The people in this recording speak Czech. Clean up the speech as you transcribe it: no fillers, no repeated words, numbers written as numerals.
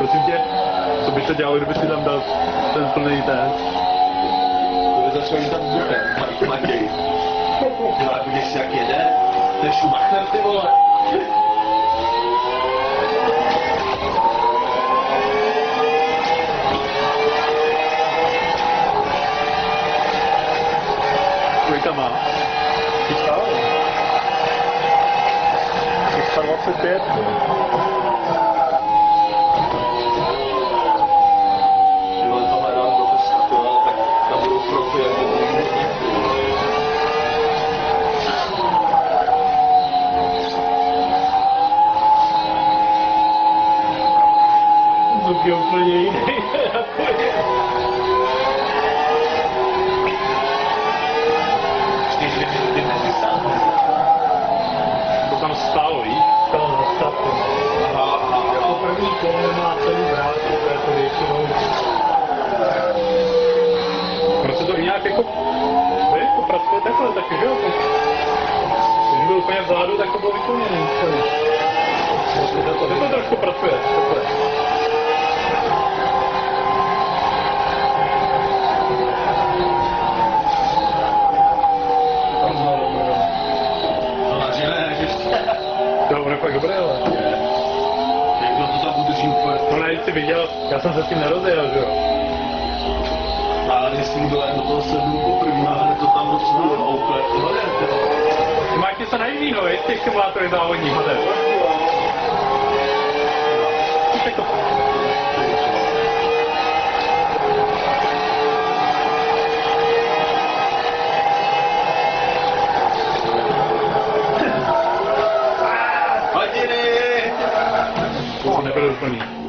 prosím tě, co by se dělalo, kdyby si tam dal ten plný ten? To by začal jít tam vzduchem, Matěj. Dělá, vidíš si, jak jede? To je Schumacher, ty vole. Kolik tam má? 325. Tyhle tohle dám do testu, ale tak tam budou profi, jak to Zvuk je úplně jiný. To tam stálo, víš? To nastavte. Jako první kolo má celý vrátky, to je to většinou. Ono se to i nějak jako... Víš, to pracuje takhle taky, že jo? Když byl úplně vzadu, tak to bylo vyplněné. To trošku pracuje, takhle. To bude fakt dobré, ale... Někdo to tam udrží úplně. No ne, jsi viděl, já jsem se s tím nerozjel, že jo? Ale jestli mu do toho sednu poprvé, ale to tam rozsvíl a úplně tohle je, tyhle. Ty máš něco na jiného, veď, těch simulátory závodní, hodně. Hodiny! To nebyl úplný.